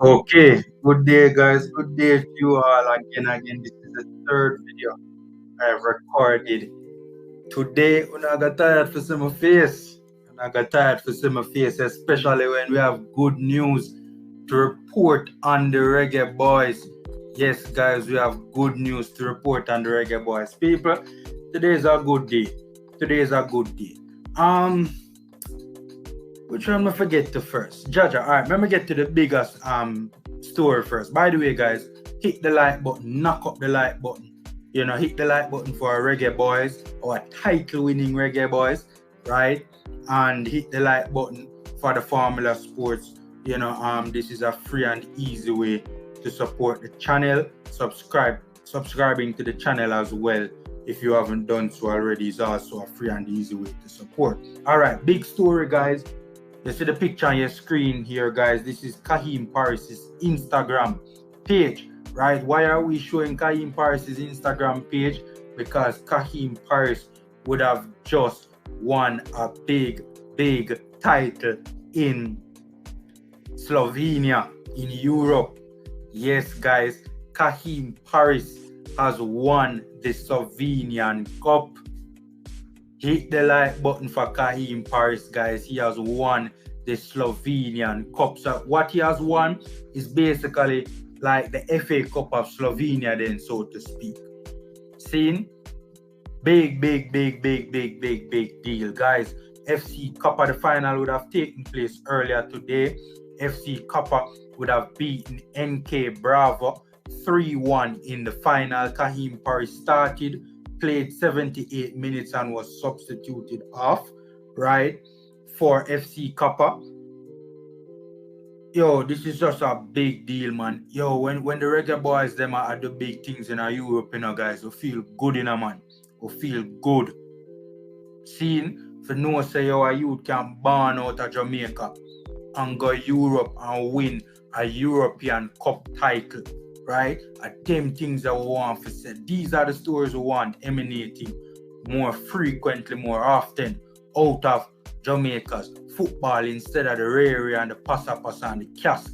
Okay, good day, guys. Good day to you all again. This is the third video I have recorded. Today, when I got tired for see my face, and I got tired for see my face, especially when we have good news to report on the Reggae Boys. Yes, guys, we have good news to report on the Reggae Boys. People, today is a good day. Today is a good day. Um, which one I forget to first? Jaja. All right, let me get to the biggest story first. By the way, guys, hit the like button, knock up the like button. Hit the like button for our Reggae Boys, our title-winning Reggae Boys, right? And hit the like button for the Formula Sports. This is a free and easy way to support the channel. Subscribing to the channel as well. If you haven't done so already, is also a free and easy way to support. All right, big story, guys. You see the picture on your screen here, guys. This is Kaheem Parris' Instagram page, right? Why are we showing Kaheem Parris' Instagram page? Because Kaheem Parris would have just won a big title in Slovenia, in Europe. Yes, guys, Kaheem Parris has won the Slovenian Cup. Hit the like button for Kaheem Parris, guys. He has won the Slovenian Cup. So what he has won is basically like the FA Cup of Slovenia, then, so to speak. Seen? Big deal, guys. FC Cup, the final would have taken place earlier today. FC Cup would have beaten NK Bravo 3-1 in the final. Kaheem Parris started, played 78 minutes and was substituted off, right, for FC Kappa. Yo, this is just a big deal, man. Yo, when the Reggae Boys them are the big things in Europe, guys, we feel good in a man. We feel good. Seeing for no say our youth can born out of Jamaica and go Europe and win a European Cup title, right? Them things that we want to say. These are the stories we want emanating more frequently, more often out of Jamaica's football instead of the rare and the passa and the cas.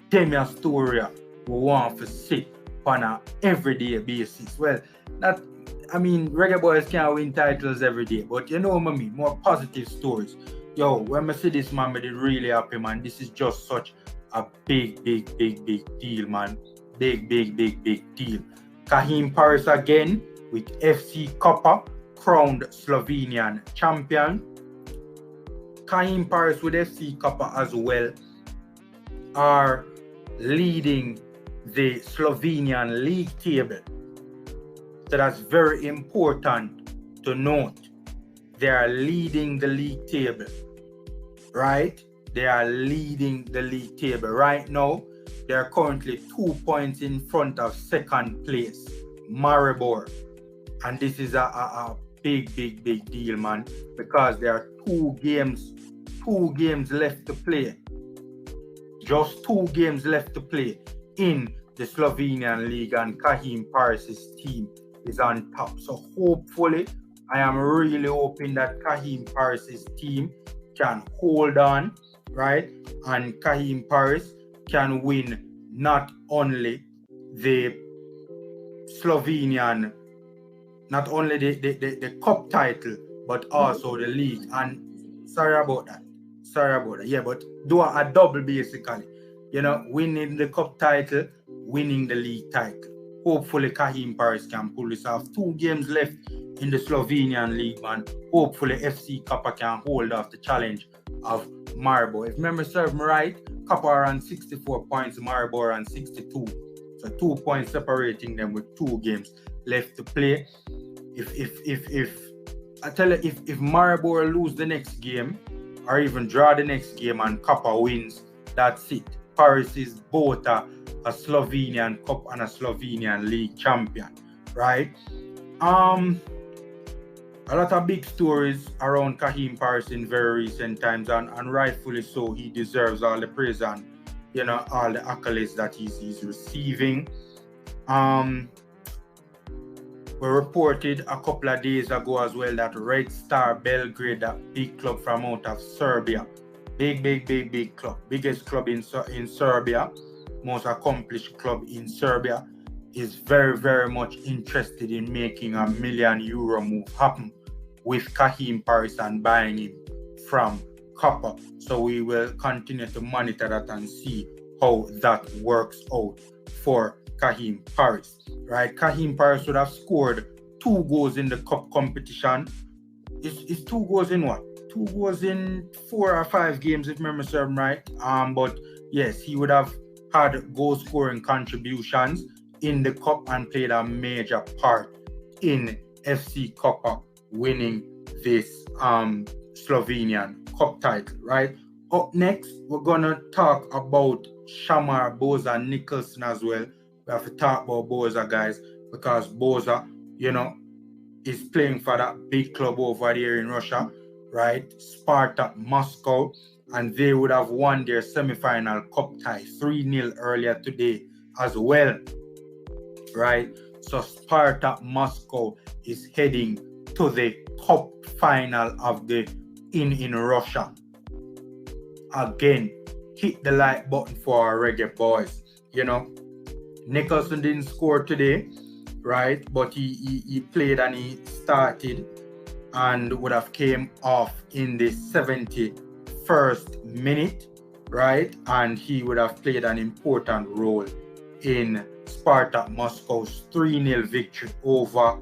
Them your story we want to see on an everyday basis. Well, Reggae Boys can't win titles every day, but you know what I mean? More positive stories. Yo, when I see this, man, I did really happy, man. This is just such a big deal, man. Big deal. Kaheem Parris again with FC Kappa, crowned Slovenian champion. Kaheem Parris with FC Kappa as well are leading the Slovenian league table. So that's very important to note. They are leading the league table, right? They are leading the league table. Right now, they are currently 2 points in front of second place, Maribor. And this is a big deal, man, because there are two games left to play. Just 2 games left to play in the Slovenian league, and Kaheem Parris' team is on top. So hopefully, I am really hoping that Kaheem Parris' team can hold on, right? And Kaheem Parris can win not only the Slovenian, not only the cup title, but also the league. And sorry about that. Yeah, but do a double basically. Winning the cup title, winning the league title. Hopefully Kaheem Parris can pull this off. 2 games left in the Slovenian league, man. Hopefully FC Kappa can hold off the challenge of Maribor. If memory serves me right, Kappa are on 64 points, Maribor on 62. So 2 points separating them with 2 games left to play. If I tell you, if Maribor lose the next game or even draw the next game and Kappa wins, that's it. Parris is both a Slovenian Cup and a Slovenian League champion, right? A lot of big stories around Kaheem Parris in very recent times, and rightfully so. He deserves all the praise and all the accolades that he's receiving. We reported a couple of days ago as well that Red Star Belgrade, that big club from out of Serbia, Big club. Biggest club in Serbia, most accomplished club in Serbia, is very, very much interested in making €1 million move happen with Kaheem Parris and buying him from Copper. So we will continue to monitor that and see how that works out for Kaheem Parris. Right? Kaheem Parris would have scored 2 goals in the cup competition. Is 2 goals in what? 2 goals in 4 or 5 games, if memory serves right. But yes, he would have had goal scoring contributions in the cup and played a major part in FC Copper winning this Slovenian cup title, right? Up next, we're gonna talk about Shamar Boza Nicholson as well. We have to talk about Boza, guys, because Boza, is playing for that big club over there in Russia, right? Spartak Moscow, and they would have won their semi-final cup tie 3-0 earlier today as well, right? So Spartak Moscow is heading to the cup final of the in Russia. Again, hit the like button for our reggae boys. Nicholson didn't score today, right? But he played and he started and would have came off in the 71st minute, right? And he would have played an important role in Spartak Moscow's 3-0 victory over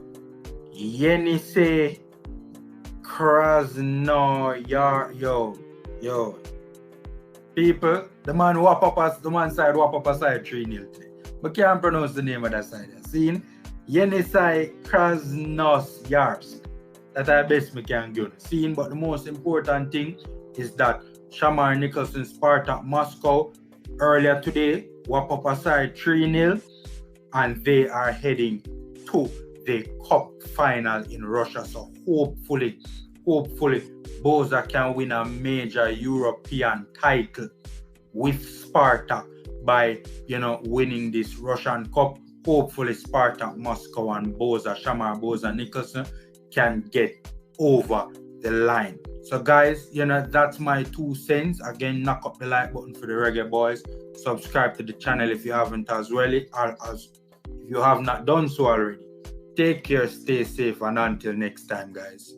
Yenisei Krasnoyar. Yo. People, the man side whop up a side 3-0 today. But can't pronounce the name of that side. See? Yenisei Krasnoyarsk. That I best me can go. See? But the most important thing is that Shamar Nicholson Spartak Moscow earlier today whop up a side 3-0 and they are heading to the cup final in Russia. So hopefully Boza can win a major European title with Spartak by winning this Russian cup. Hopefully Spartak Moscow and Shamar Boza Nicholson can get over the line. So guys, that's my 2 cents. Again, knock up the like button for the reggae boys. Subscribe to the channel if you haven't as well, as if you have not done so already. Take care, stay safe, and until next time, guys.